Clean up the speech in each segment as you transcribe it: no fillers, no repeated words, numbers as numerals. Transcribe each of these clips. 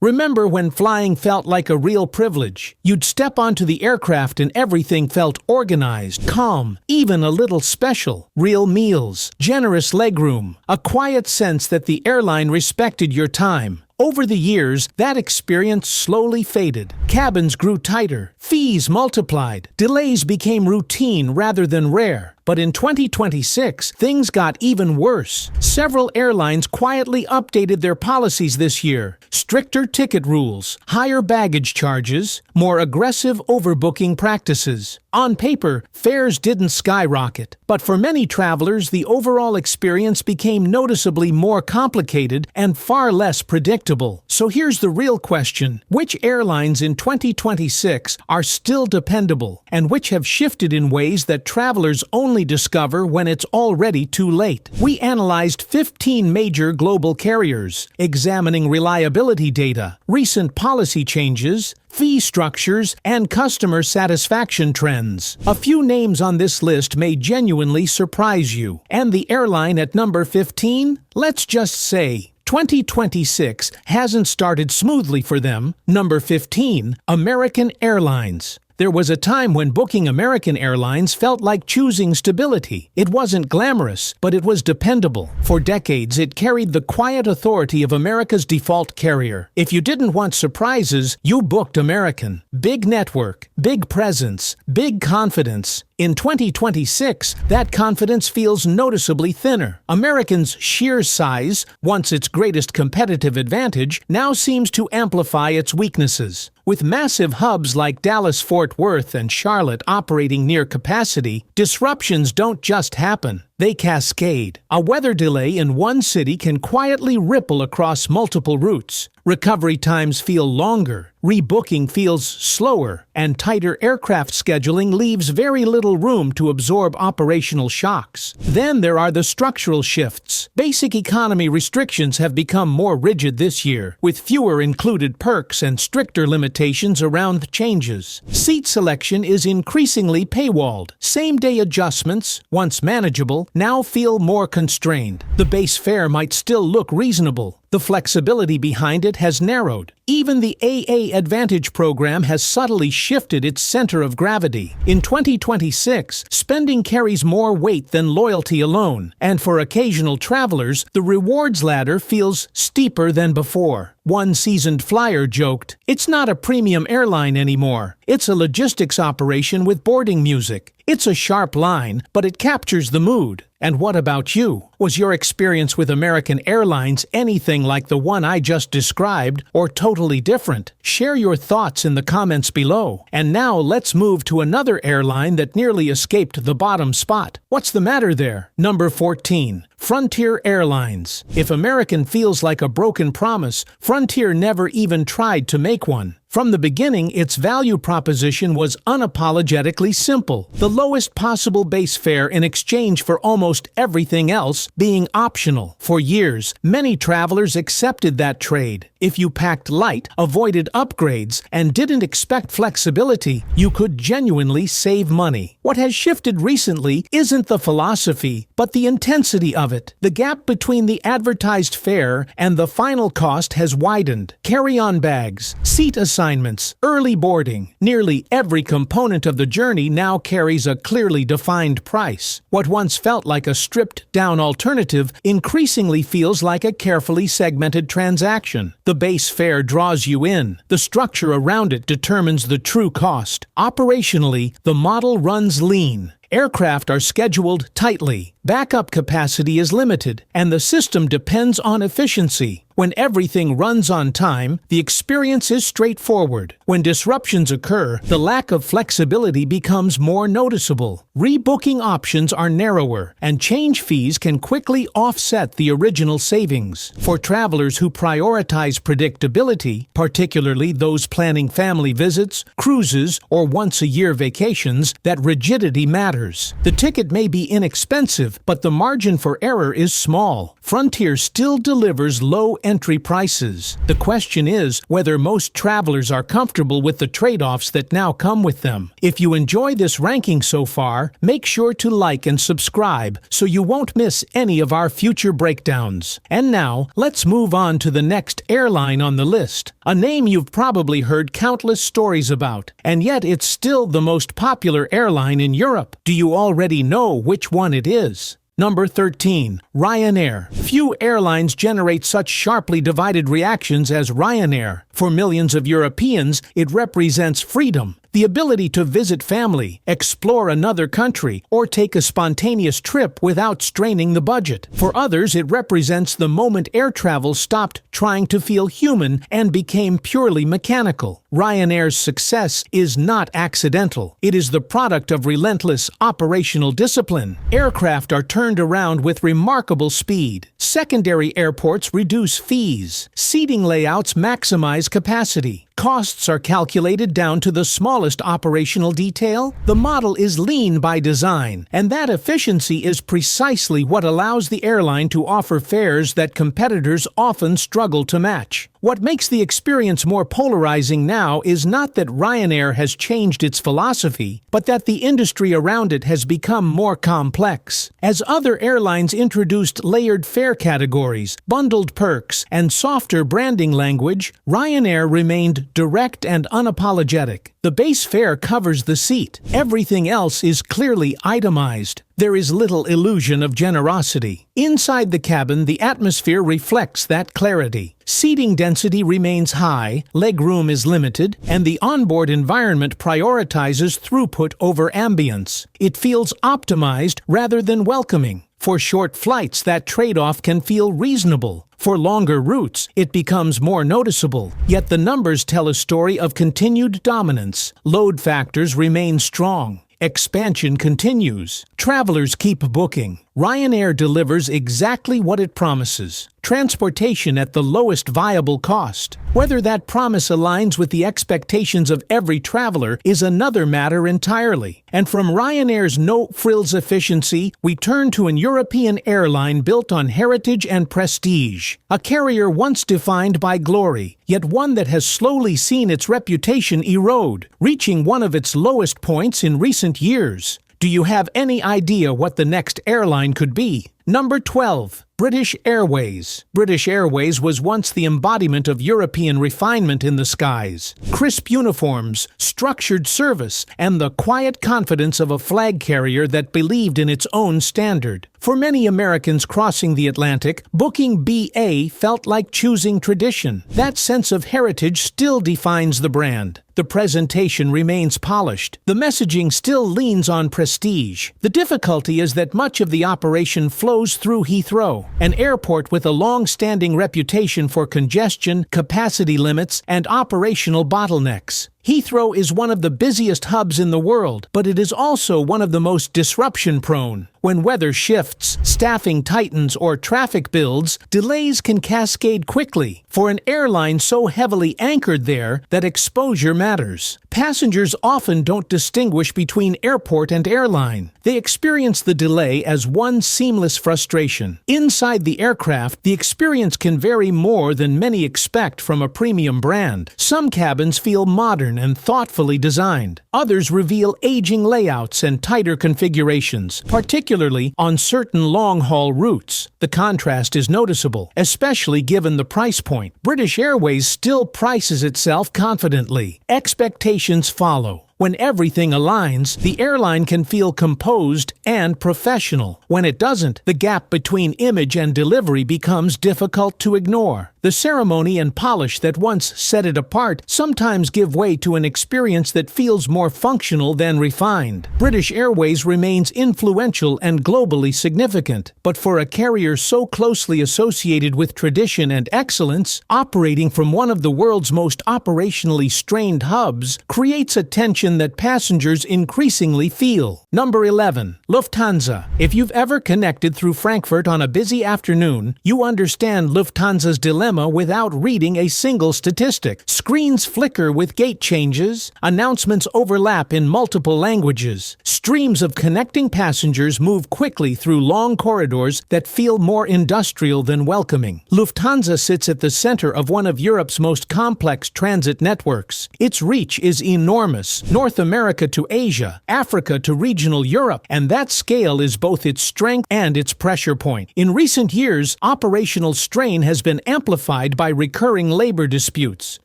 Remember when flying felt like a real privilege? You'd step onto the aircraft and everything felt organized, calm, even a little special. Real meals, generous legroom, a quiet sense that the airline respected your time. Over the years, that experience slowly faded. Cabins grew tighter, fees multiplied, delays became routine rather than rare. But in 2026, things got even worse. Several airlines quietly updated their policies this year. Stricter ticket rules, higher baggage charges, more aggressive overbooking practices. On paper, fares didn't skyrocket, but for many travelers, the overall experience became noticeably more complicated and far less predictable. So here's the real question: which airlines in 2026 are still dependable, and which have shifted in ways that travelers only discover when it's already too late? We analyzed 15 major global carriers, examining reliability data, recent policy changes, fee structures, and customer satisfaction trends. A few names on this list may genuinely surprise you. And the airline at number 15? Let's just say 2026 hasn't started smoothly for them. Number 15, American Airlines. There was a time when booking American Airlines felt like choosing stability. It wasn't glamorous, but it was dependable. For decades, it carried the quiet authority of America's default carrier. If you didn't want surprises, you booked American. Big network, big presence, big confidence. In 2026, that confidence feels noticeably thinner. American's sheer size, once its greatest competitive advantage, now seems to amplify its weaknesses. With massive hubs like Dallas-Fort Worth and Charlotte operating near capacity, disruptions don't just happen. They cascade. A weather delay in one city can quietly ripple across multiple routes. Recovery times feel longer, rebooking feels slower, and tighter aircraft scheduling leaves very little room to absorb operational shocks. Then there are the structural shifts. Basic economy restrictions have become more rigid this year, with fewer included perks and stricter limitations around the changes. Seat selection is increasingly paywalled. Same-day adjustments, once manageable, now feel more constrained. The base fare might still look reasonable. The flexibility behind it has narrowed. Even the AA Advantage program has subtly shifted its center of gravity. In 2026, spending carries more weight than loyalty alone, and for occasional travelers, the rewards ladder feels steeper than before. One seasoned flyer joked, "It's not a premium airline anymore. It's a logistics operation with boarding music. It's a sharp line, but it captures the mood." And what about you? Was your experience with American Airlines anything like the one I just described, or totally different? Share your thoughts in the comments below. And now let's move to another airline that nearly escaped the bottom spot. What's the matter there? Number 14. Frontier Airlines. If American feels like a broken promise, Frontier never even tried to make one. From the beginning, its value proposition was unapologetically simple: the lowest possible base fare in exchange for almost everything else being optional. For years, many travelers accepted that trade. If you packed light, avoided upgrades, and didn't expect flexibility, you could genuinely save money. What has shifted recently isn't the philosophy, but the intensity of it. The gap between the advertised fare and the final cost has widened. Carry-on bags, seat assignments, early boarding. Nearly every component of the journey now carries a clearly defined price. What once felt like a stripped-down alternative increasingly feels like a carefully segmented transaction. The base fare draws you in. The structure around it determines the true cost. Operationally, the model runs lean. Aircraft are scheduled tightly, backup capacity is limited, and the system depends on efficiency. When everything runs on time, the experience is straightforward. When disruptions occur, the lack of flexibility becomes more noticeable. Rebooking options are narrower, and change fees can quickly offset the original savings. For travelers who prioritize predictability, particularly those planning family visits, cruises, or once-a-year vacations, that rigidity matters. The ticket may be inexpensive, but the margin for error is small. Frontier still delivers low entry prices. The question is whether most travelers are comfortable with the trade-offs that now come with them. If you enjoy this ranking so far, make sure to like and subscribe so you won't miss any of our future breakdowns. And now, let's move on to the next airline on the list. A name you've probably heard countless stories about, and yet it's still the most popular airline in Europe. Do you already know which one it is? Number 13. Ryanair. Few airlines generate such sharply divided reactions as Ryanair. For millions of Europeans, it represents freedom, the ability to visit family, explore another country, or take a spontaneous trip without straining the budget. For others, it represents the moment air travel stopped trying to feel human and became purely mechanical. Ryanair's success is not accidental. It is the product of relentless operational discipline. Aircraft are turned around with remarkable speed. Secondary airports reduce fees. Seating layouts maximize capacity. Costs are calculated down to the smallest operational detail. The model is lean by design, and that efficiency is precisely what allows the airline to offer fares that competitors often struggle to match. What makes the experience more polarizing now is not that Ryanair has changed its philosophy, but that the industry around it has become more complex. As other airlines introduced layered fare categories, bundled perks, and softer branding language, Ryanair remained direct and unapologetic. The base fare covers the seat. Everything else is clearly itemized. There is little illusion of generosity. Inside the cabin, the atmosphere reflects that clarity. Seating density remains high, legroom is limited, and the onboard environment prioritizes throughput over ambience. It feels optimized rather than welcoming. For short flights, that trade-off can feel reasonable. For longer routes, it becomes more noticeable. Yet the numbers tell a story of continued dominance. Load factors remain strong. Expansion continues. Travelers keep booking. Ryanair delivers exactly what it promises: transportation at the lowest viable cost. Whether that promise aligns with the expectations of every traveler is another matter entirely. And from Ryanair's no-frills efficiency, we turn to an European airline built on heritage and prestige. A carrier once defined by glory, yet one that has slowly seen its reputation erode, reaching one of its lowest points in recent years. Do you have any idea what the next airline could be? Number 12. British Airways. British Airways was once the embodiment of European refinement in the skies. Crisp uniforms, structured service, and the quiet confidence of a flag carrier that believed in its own standard. For many Americans crossing the Atlantic, booking BA felt like choosing tradition. That sense of heritage still defines the brand. The presentation remains polished. The messaging still leans on prestige. The difficulty is that much of the operation flows through Heathrow, an airport with a long-standing reputation for congestion, capacity limits, and operational bottlenecks. Heathrow is one of the busiest hubs in the world, but it is also one of the most disruption-prone. When weather shifts, staffing tightens, or traffic builds, delays can cascade quickly. For an airline so heavily anchored there, that exposure matters. Passengers often don't distinguish between airport and airline. They experience the delay as one seamless frustration. Inside the aircraft, the experience can vary more than many expect from a premium brand. Some cabins feel modern and thoughtfully designed. Others reveal aging layouts and tighter configurations, particularly on certain long-haul routes. The contrast is noticeable, especially given the price point. British Airways still prices itself confidently. Expectations follow. When everything aligns, the airline can feel composed and professional. When it doesn't, the gap between image and delivery becomes difficult to ignore. The ceremony and polish that once set it apart sometimes give way to an experience that feels more functional than refined. British Airways remains influential and globally significant, but for a carrier so closely associated with tradition and excellence, operating from one of the world's most operationally strained hubs creates a tension that passengers increasingly feel. Number 11. Lufthansa. If you've ever connected through Frankfurt on a busy afternoon, you understand Lufthansa's dilemma without reading a single statistic. Screens flicker with gate changes, announcements overlap in multiple languages. Streams of connecting passengers move quickly through long corridors that feel more industrial than welcoming. Lufthansa sits at the center of one of Europe's most complex transit networks. Its reach is enormous: North America to Asia, Africa to regional Europe, and that scale is both its strength and its pressure point. In recent years, operational strain has been amplified by recurring labor disputes.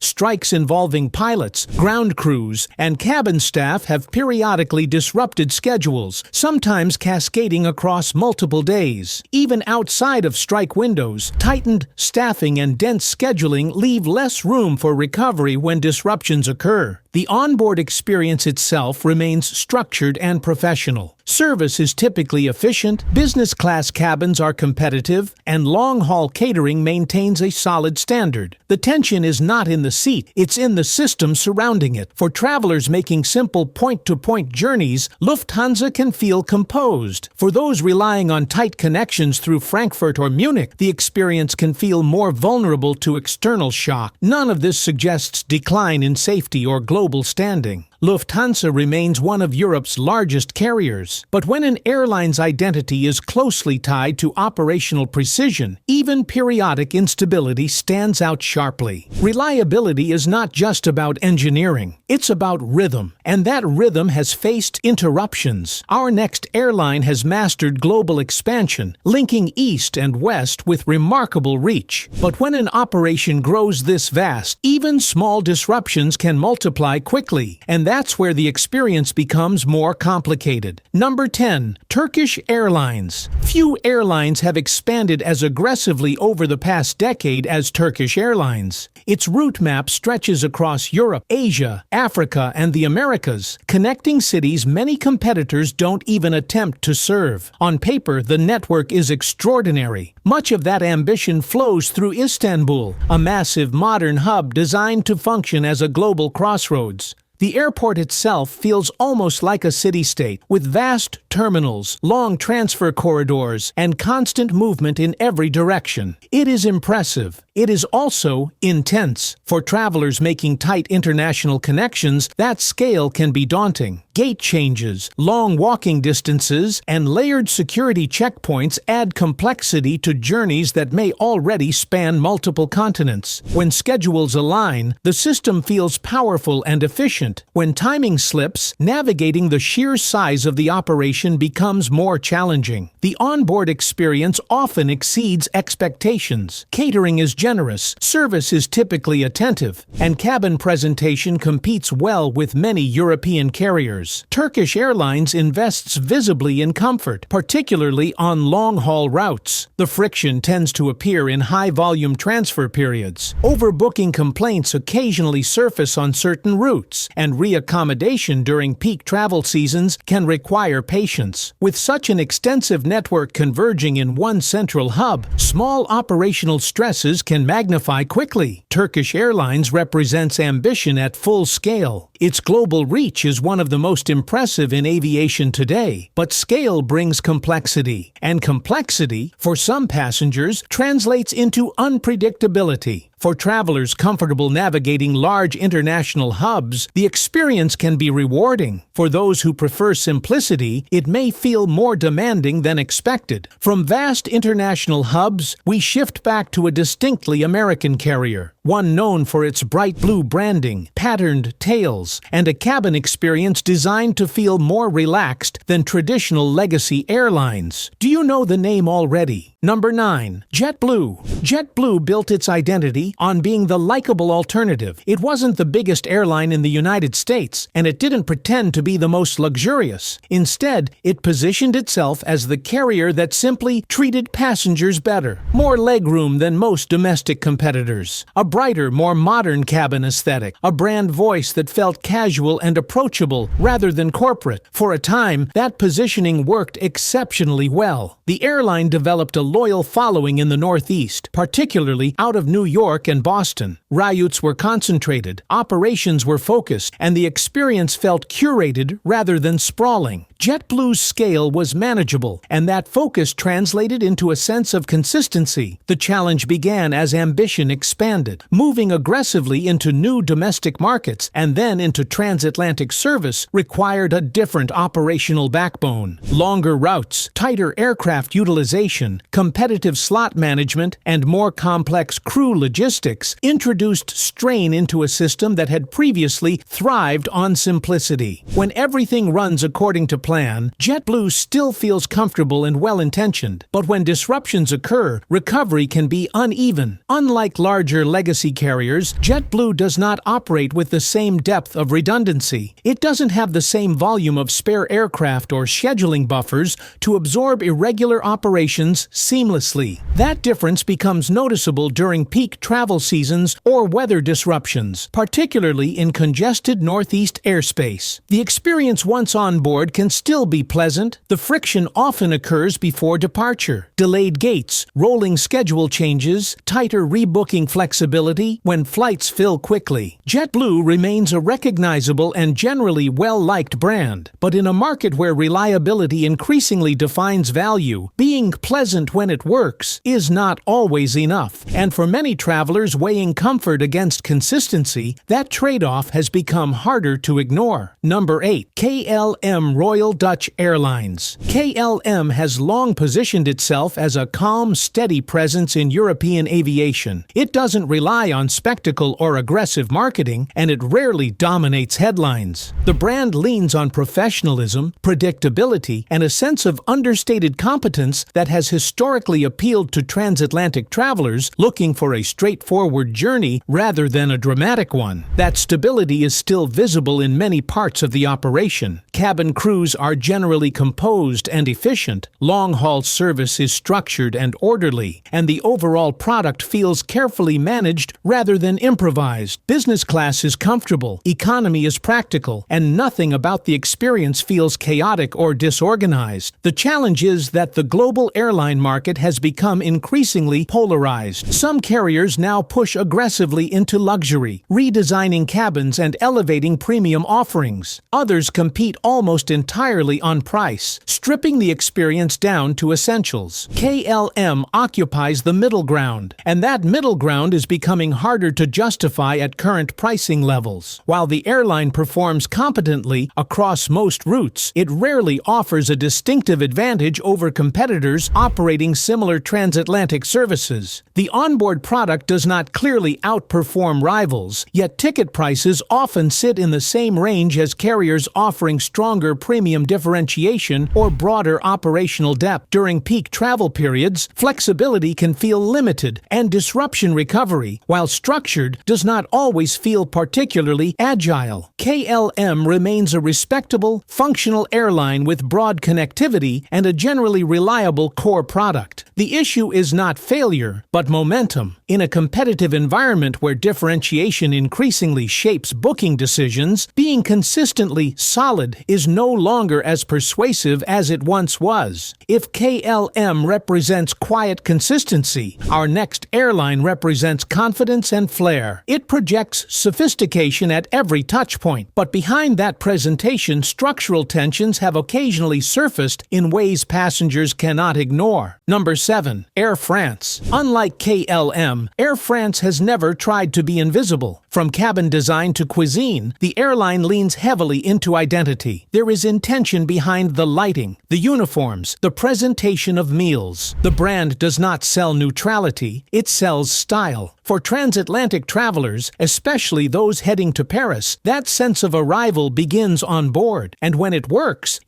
Strikes involving pilots, ground crews, and cabin staff have periodically disrupted schedules, sometimes cascading across multiple days. Even outside of strike windows, tightened staffing and dense scheduling leave less room for recovery when disruptions occur. The onboard experience itself remains structured and professional. Service is typically efficient, business class cabins are competitive, and long-haul catering maintains a solid standard. The tension is not in the seat, it's in the system surrounding it. For travelers making simple point-to-point journeys, Lufthansa can feel composed. For those relying on tight connections through Frankfurt or Munich, the experience can feel more vulnerable to external shock. None of this suggests decline in safety or global standing. Lufthansa remains one of Europe's largest carriers, but when an airline's identity is closely tied to operational precision, even periodic instability stands out sharply. Reliability is not just about engineering, it's about rhythm, and that rhythm has faced interruptions. Our next airline has mastered global expansion, linking east and west with remarkable reach. But when an operation grows this vast, even small disruptions can multiply quickly, and that's where the experience becomes more complicated. Number 10. Turkish Airlines. Few airlines have expanded as aggressively over the past decade as Turkish Airlines. Its route map stretches across Europe, Asia, Africa, and the Americas, connecting cities many competitors don't even attempt to serve. On paper, the network is extraordinary. Much of that ambition flows through Istanbul, a massive modern hub designed to function as a global crossroads. The airport itself feels almost like a city-state, with vast terminals, long transfer corridors, and constant movement in every direction. It is impressive. It is also intense. For travelers making tight international connections, that scale can be daunting. Gate changes, long walking distances, and layered security checkpoints add complexity to journeys that may already span multiple continents. When schedules align, the system feels powerful and efficient. When timing slips, navigating the sheer size of the operation becomes more challenging. The onboard experience often exceeds expectations. Catering is generous, service is typically attentive, and cabin presentation competes well with many European carriers. Turkish Airlines invests visibly in comfort, particularly on long-haul routes. The friction tends to appear in high-volume transfer periods. Overbooking complaints occasionally surface on certain routes, and reaccommodation during peak travel seasons can require patience. With such an extensive network converging in one central hub, small operational stresses can magnify quickly. Turkish Airlines represents ambition at full scale. Its global reach is one of the most impressive in aviation today, but scale brings complexity, and complexity, for some passengers, translates into unpredictability. For travelers comfortable navigating large international hubs, the experience can be rewarding. For those who prefer simplicity, it may feel more demanding than expected. From vast international hubs, we shift back to a distinctly American carrier, one known for its bright blue branding, patterned tails, and a cabin experience designed to feel more relaxed than traditional legacy airlines. Do you know the name already? Number 9. JetBlue. JetBlue built its identity on being the likable alternative. It wasn't the biggest airline in the United States, and it didn't pretend to be the most luxurious. Instead, it positioned itself as the carrier that simply treated passengers better. More legroom than most domestic competitors. A brighter, more modern cabin aesthetic, a brand voice that felt casual and approachable rather than corporate. For a time, that positioning worked exceptionally well. The airline developed a loyal following in the Northeast, particularly out of New York and Boston. Routes were concentrated, operations were focused, and the experience felt curated rather than sprawling. JetBlue's scale was manageable, and that focus translated into a sense of consistency. The challenge began as ambition expanded, moving aggressively into new domestic markets and then into transatlantic service required a different operational backbone. Longer routes, tighter aircraft utilization, competitive slot management, and more complex crew logistics introduced strain into a system that had previously thrived on simplicity. When everything runs according to plan, JetBlue still feels comfortable and well-intentioned, but when disruptions occur, recovery can be uneven. Unlike larger legacy carriers, JetBlue does not operate with the same depth of redundancy. It doesn't have the same volume of spare aircraft or scheduling buffers to absorb irregular operations seamlessly. That difference becomes noticeable during peak travel seasons or weather disruptions, particularly in congested Northeast airspace. The experience once on board can still be pleasant. The friction often occurs before departure. Delayed gates, rolling schedule changes, tighter rebooking flexibility when flights fill quickly. JetBlue remains a recognizable and generally well-liked brand, but in a market where reliability increasingly defines value, being pleasant when it works is not always enough. And for many travelers weighing comfort against consistency, that trade-off has become harder to ignore. Number 8. KLM Royal Dutch Airlines. KLM has long positioned itself as a calm, steady presence in European aviation. It doesn't rely on spectacle or aggressive marketing, and it rarely dominates headlines. The brand leans on professionalism, predictability, and a sense of understated competence that has historically appealed to transatlantic travelers looking for a straightforward journey rather than a dramatic one. That stability is still visible in many parts of the operation. Cabin crews are generally composed and efficient, long-haul service is structured and orderly, and the overall product feels carefully managed rather than improvised. Business class is comfortable, economy is practical, and nothing about the experience feels chaotic or disorganized. The challenge is that the global airline market has become increasingly polarized. Some carriers now push aggressively into luxury, redesigning cabins and elevating premium offerings. Others compete almost entirely on price, stripping the experience down to essentials. KLM occupies the middle ground, and that middle ground is becoming harder to justify at current pricing levels. While the airline performs competently across most routes, it rarely offers a distinctive advantage over competitors operating similar transatlantic services. The onboard product does not clearly outperform rivals, yet ticket prices often sit in the same range as carriers offering stronger premium differentiation or broader operational depth. During peak travel periods, flexibility can feel limited, and disruption recovery, while structured, does not always feel particularly agile. KLM remains a respectable, functional airline with broad connectivity and a generally reliable core product. The issue is not failure, but momentum. In a competitive environment where differentiation increasingly shapes booking decisions, being consistently solid is no longer as persuasive as it once was. If KLM represents quiet consistency, our next airline represents confidence and flair. It projects sophistication at every touchpoint, but behind that presentation, structural tensions have occasionally surfaced in ways passengers cannot ignore. Number 7. Air France. Unlike KLM, Air France has never tried to be invisible. From cabin design to cuisine, the airline leans heavily into identity. There is intention behind the lighting, the uniforms, the presentation of meals. The brand does not sell neutrality, it sells style. For transatlantic travelers, especially those heading to Paris, that sense of arrival begins on board, and when it works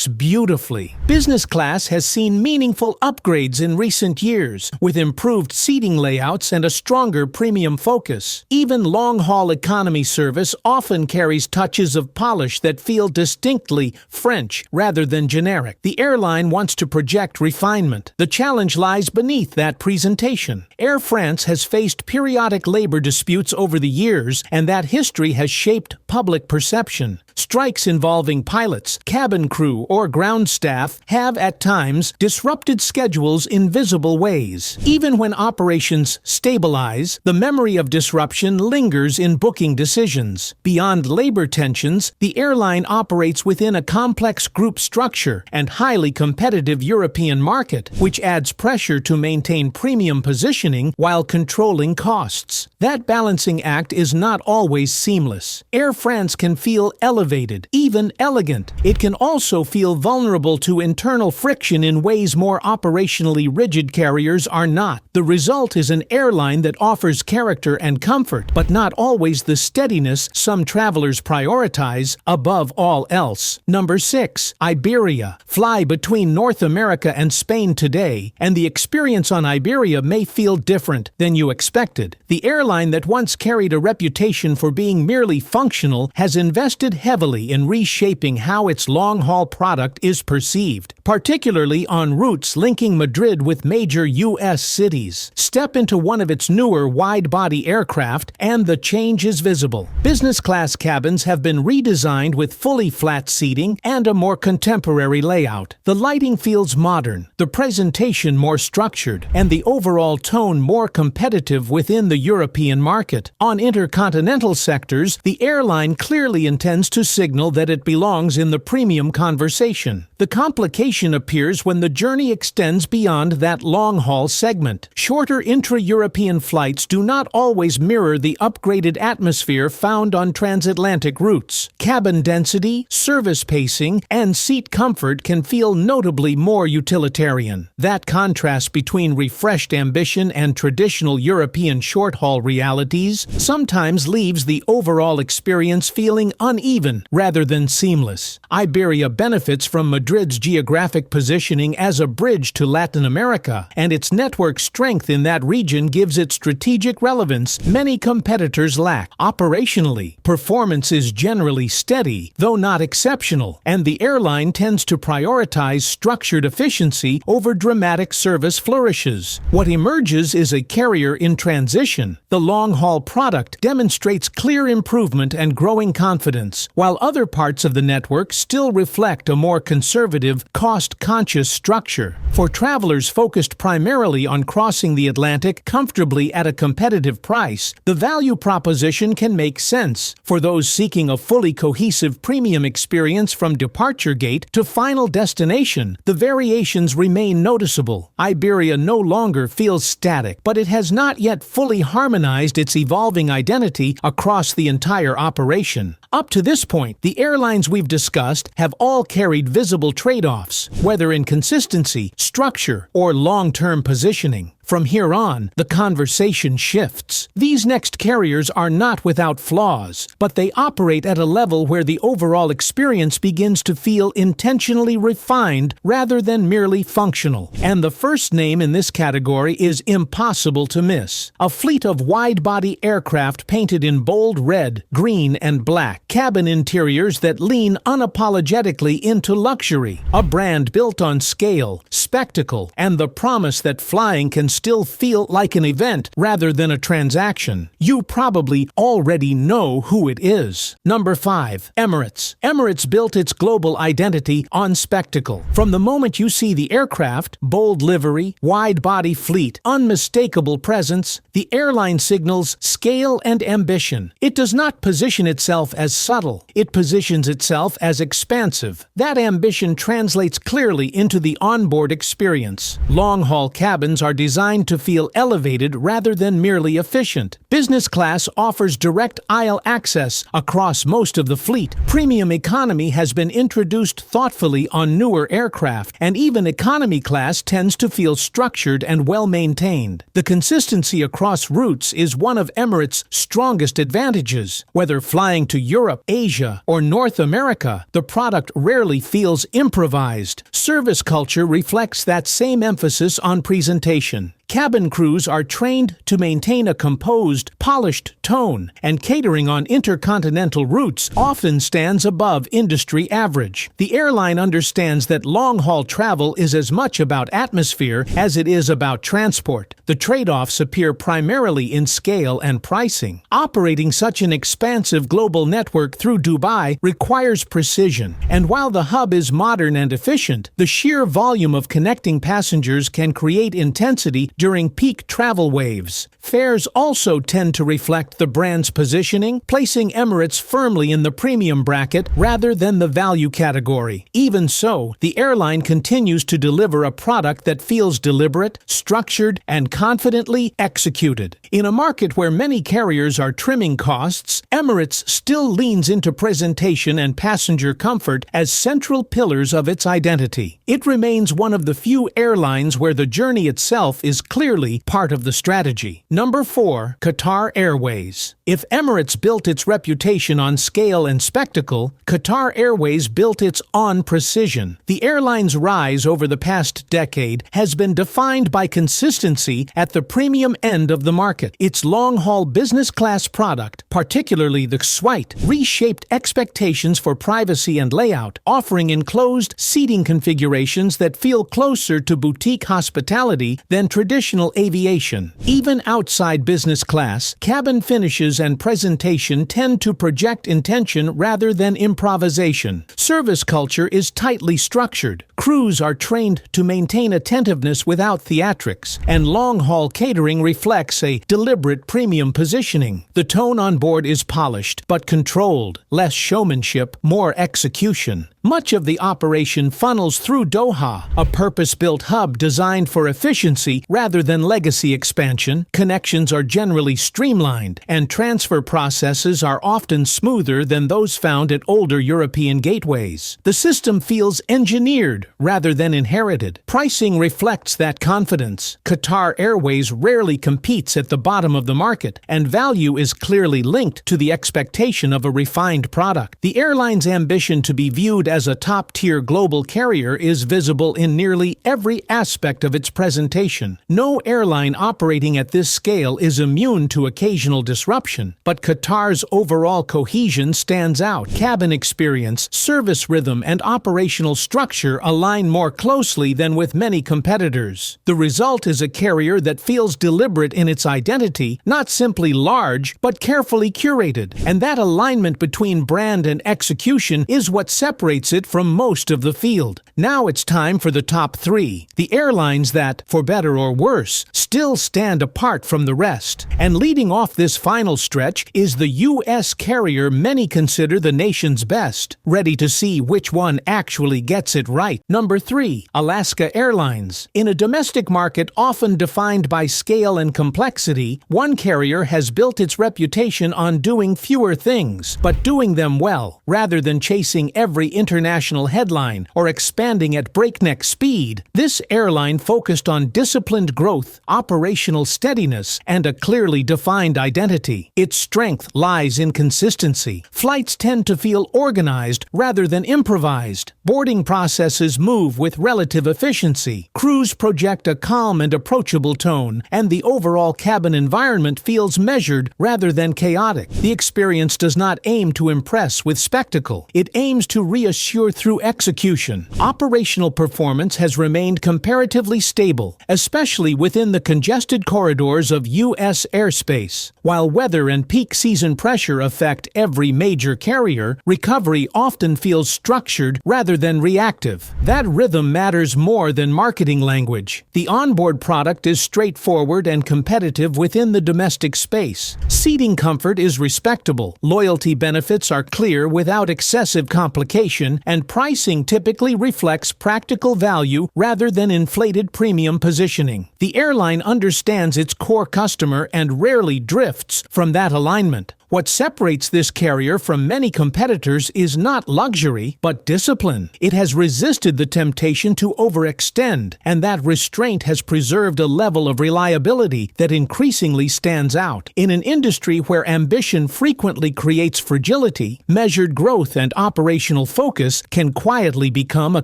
beautifully. Business class has seen meaningful upgrades in recent years, with improved seating layouts and a stronger premium focus. Even long long-haul economy service often carries touches of polish that feel distinctly French rather than generic. The airline wants to project refinement. The challenge lies beneath that presentation. Air France has faced periodic labor disputes over the years, and that history has shaped public perception. Strikes involving pilots, cabin crew, or ground staff have, at times, disrupted schedules in visible ways. Even when operations stabilize, the memory of disruption lingers in booking decisions. Beyond labor tensions, the airline operates within a complex group structure and highly competitive European market, which adds pressure to maintain premium positioning while controlling costs. That balancing act is not always seamless. Air France can feel elevated, even elegant. It can also feel vulnerable to internal friction in ways more operationally rigid carriers are not. The result is an airline that offers character and comfort, but not always the steadiness some travelers prioritize above all else. Number 6. Iberia. Fly between North America and Spain today, and the experience on Iberia may feel different than you expected. The airline that once carried a reputation for being merely functional has invested heavily in reshaping how its long-haul product is perceived, particularly on routes linking Madrid with major U.S. cities. Step into one of its newer wide-body aircraft, and the change is visible. Business class cabins have been redesigned with fully flat seating and a more contemporary layout. The lighting feels modern, the presentation more structured, and the overall tone more competitive within the European market. On intercontinental sectors, the airline clearly intends to signal that it belongs in the premium conversation. The complication appears when the journey extends beyond that long-haul segment. Shorter intra-European flights do not always mirror the upgraded atmosphere found on transatlantic routes. Cabin density, service pacing, and seat comfort can feel notably more utilitarian. That contrast between refreshed ambition and traditional European short-haul realities sometimes leaves the overall experience feeling uneven rather than seamless. Iberia benefits from Madrid's geographic positioning as a bridge to Latin America, and its network strength in that region gives it strategic relevance many competitors lack. Operationally, performance is generally steady, though not exceptional, and the airline tends to prioritize structured efficiency over dramatic service flourishes. What emerges is a carrier in transition. The long-haul product demonstrates clear improvement and growing confidence, while other parts of the network still reflect a more conservative, cost-conscious structure. For travelers focused primarily on crossing the Atlantic comfortably at a competitive price, the value proposition can make sense. For those seeking a fully cohesive premium experience from departure gate to final destination, the variations remain noticeable. Iberia no longer feels static, but it has not yet fully harmonized its evolving identity across the entire operation. Up to this point, the airlines we've discussed have all carried visible trade-offs, whether in consistency, structure, or long-term positioning. From here on, the conversation shifts. These next carriers are not without flaws, but they operate at a level where the overall experience begins to feel intentionally refined rather than merely functional. And the first name in this category is impossible to miss. A fleet of wide-body aircraft painted in bold red, green, and black. Cabin interiors that lean unapologetically into luxury. A brand built on scale, spectacle, and the promise that flying can still feel like an event rather than a transaction. You probably already know who it is. Number 5. Emirates. Emirates built its global identity on spectacle. From the moment you see the aircraft, bold livery, wide-body fleet, unmistakable presence, the airline signals scale and ambition. It does not position itself as subtle. It positions itself as expansive. That ambition translates clearly into the onboard experience. Long-haul cabins are designed to feel elevated rather than merely efficient. Business class offers direct aisle access across most of the fleet. Premium economy has been introduced thoughtfully on newer aircraft, and even economy class tends to feel structured and well-maintained. The consistency across routes is one of Emirates' strongest advantages. Whether flying to Europe, Asia, or North America, the product rarely feels improvised. Service culture reflects that same emphasis on presentation. Cabin crews are trained to maintain a composed, polished tone, and catering on intercontinental routes often stands above industry average. The airline understands that long-haul travel is as much about atmosphere as it is about transport. The trade-offs appear primarily in scale and pricing. Operating such an expansive global network through Dubai requires precision, and while the hub is modern and efficient, the sheer volume of connecting passengers can create intensity during peak travel waves. Fares also tend to reflect the brand's positioning, placing Emirates firmly in the premium bracket rather than the value category. Even so, the airline continues to deliver a product that feels deliberate, structured, and confidently executed. In a market where many carriers are trimming costs, Emirates still leans into presentation and passenger comfort as central pillars of its identity. It remains one of the few airlines where the journey itself is clearly part of the strategy. Number 4. Qatar Airways. If Emirates built its reputation on scale and spectacle, Qatar Airways built its on precision. The airline's rise over the past decade has been defined by consistency at the premium end of the market. Its long-haul business-class product, particularly the suite, reshaped expectations for privacy and layout, offering enclosed seating configurations that feel closer to boutique hospitality than traditional aviation. Even outside business class, cabin finishes and presentation tend to project intention rather than improvisation. Service culture is tightly structured. Crews are trained to maintain attentiveness without theatrics, and long-haul catering reflects a deliberate premium positioning. The tone on board is polished but controlled, less showmanship, more execution. Much of the operation funnels through Doha, a purpose-built hub designed for efficiency rather than legacy expansion. Connections are generally streamlined, and transfer processes are often smoother than those found at older European gateways. The system feels engineered rather than inherited. Pricing reflects that confidence. Qatar Airways rarely competes at the bottom of the market, and value is clearly linked to the expectation of a refined product. The airline's ambition to be viewed as a top-tier global carrier is visible in nearly every aspect of its presentation. No airline operating at this scale is immune to occasional disruption, but Qatar's overall cohesion stands out. Cabin experience, service rhythm, and operational structure align more closely than with many competitors. The result is a carrier that feels deliberate in its identity, not simply large, but carefully curated. And that alignment between brand and execution is what separates it from most of the field. Now it's time for the top 3, the airlines that, for better or worse, still stand apart from the rest. And leading off this final stretch is the U.S. carrier many consider the nation's best. Ready to see which one actually gets it right. Number 3. Alaska Airlines. In a domestic market often defined by scale and complexity, one carrier has built its reputation on doing fewer things, but doing them well, rather than chasing every international headline or expanding at breakneck speed. This airline focused on disciplined growth, operational steadiness, and a clearly defined identity. Its strength lies in consistency. Flights tend to feel organized rather than improvised. Boarding processes move with relative efficiency. Crews project a calm and approachable tone, and the overall cabin environment feels measured rather than chaotic. The experience does not aim to impress with spectacle. It aims to reassure through execution. Operational performance has remained comparatively stable, especially within the congested corridors of U.S. airspace. While weather and peak season pressure affect every major carrier, recovery often feels structured rather than reactive. That rhythm matters more than marketing language. The onboard product is straightforward and competitive within the domestic space. Seating comfort is respectable, loyalty benefits are clear without excessive complication, and pricing typically reflects practical value rather than inflated premium positioning. The airline understands its core customer and rarely drifts from that alignment. What separates this carrier from many competitors is not luxury, but discipline. It has resisted the temptation to overextend, and that restraint has preserved a level of reliability that increasingly stands out. In an industry where ambition frequently creates fragility, measured growth and operational focus can quietly become a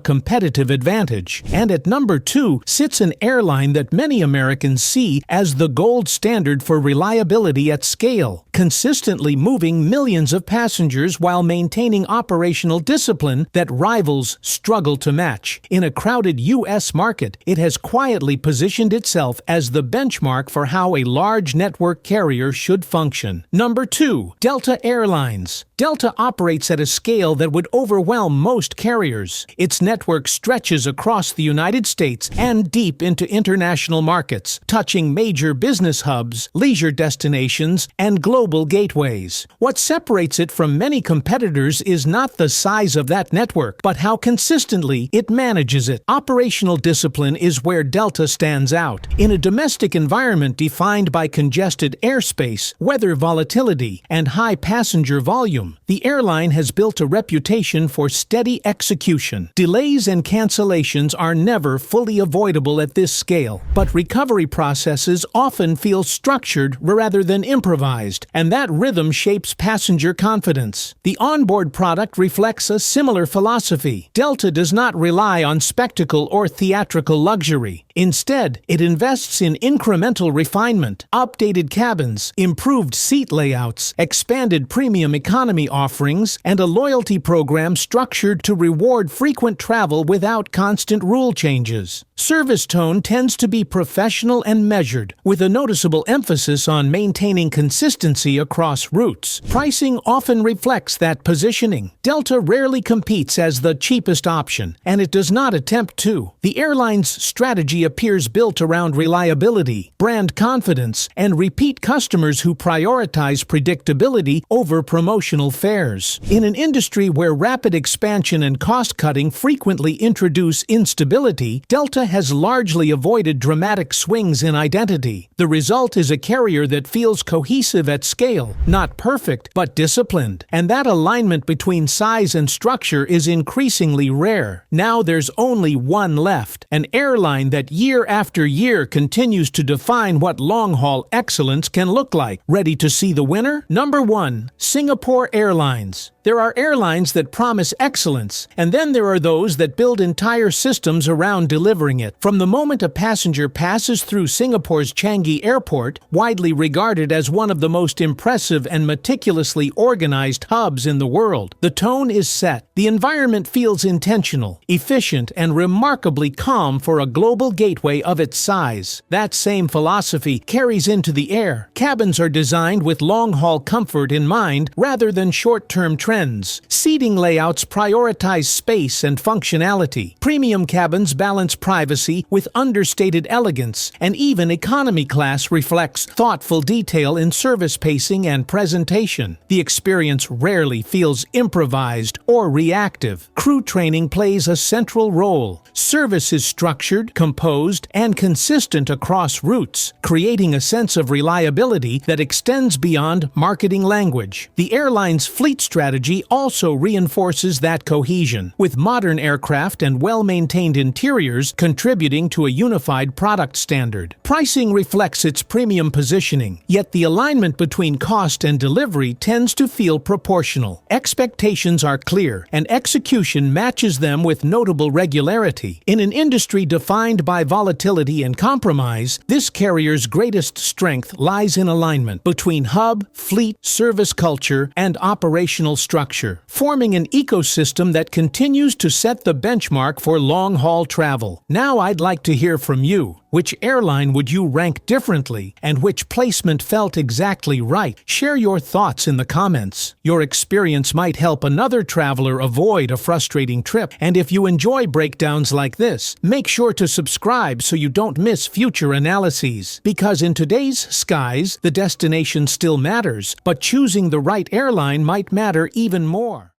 competitive advantage. And at number 2 sits an airline that many Americans see as the gold standard for reliability at scale, consistently moving millions of passengers while maintaining operational discipline that rivals struggle to match. In a crowded U.S. market, it has quietly positioned itself as the benchmark for how a large network carrier should function. Number 2, Delta Airlines. Delta operates at a scale that would overwhelm most carriers. Its network stretches across the United States and deep into international markets, touching major business hubs, leisure destinations, and global gateways. What separates it from many competitors is not the size of that network, but how consistently it manages it. Operational discipline is where Delta stands out. In a domestic environment defined by congested airspace, weather volatility, and high passenger volume, the airline has built a reputation for steady execution. Delays and cancellations are never fully avoidable at this scale, but recovery processes often feel structured rather than improvised, and that rhythm shapes passenger confidence. The onboard product reflects a similar philosophy. Delta does not rely on spectacle or theatrical luxury. Instead, it invests in incremental refinement, updated cabins, improved seat layouts, expanded premium economy offerings, and a loyalty program structured to reward frequent travel without constant rule changes. Service tone tends to be professional and measured, with a noticeable emphasis on maintaining consistency across routes. Pricing often reflects that positioning. Delta rarely competes as the cheapest option, and it does not attempt to. The airline's strategy appears built around reliability, brand confidence, and repeat customers who prioritize predictability over promotional fares. In an industry where rapid expansion and cost-cutting frequently introduce instability, Delta has largely avoided dramatic swings in identity. The result is a carrier that feels cohesive at scale, not perfect, but disciplined. And that alignment between size and structure is increasingly rare. Now there's only one left, an airline that year after year continues to define what long-haul excellence can look like. Ready to see the winner? Number 1, Singapore Airlines. There are airlines that promise excellence, and then there are those that build entire systems around delivering it. From the moment a passenger passes through Singapore's Changi Airport, widely regarded as one of the most impressive and meticulously organized hubs in the world, the tone is set. The environment feels intentional, efficient, and remarkably calm for a global gateway of its size. That same philosophy carries into the air. Cabins are designed with long-haul comfort in mind rather than short-term trends. Seating layouts prioritize space and functionality. Premium cabins balance privacy with understated elegance, and even economy class reflects thoughtful detail in service pacing and presentation. The experience rarely feels improvised or reactive. Crew training plays a central role. Service is structured, composed, and consistent across routes, creating a sense of reliability that extends beyond marketing language. The airline's fleet strategy also reinforces that cohesion, with modern aircraft and well-maintained interiors contributing to a unified product standard. Pricing reflects its premium positioning, yet the alignment between cost and delivery tends to feel proportional. Expectations are clear, and execution matches them with notable regularity. In an industry defined by volatility and compromise, this carrier's greatest strength lies in alignment between hub, fleet, service culture, and operational structure, forming an ecosystem that continues to set the benchmark for long-haul travel. Now I'd like to hear from you. Which airline would you rank differently, and which placement felt exactly right? Share your thoughts in the comments. Your experience might help another traveler avoid a frustrating trip. And if you enjoy breakdowns like this, make sure to subscribe so you don't miss future analyses. Because in today's skies, the destination still matters, but choosing the right airline might matter even more.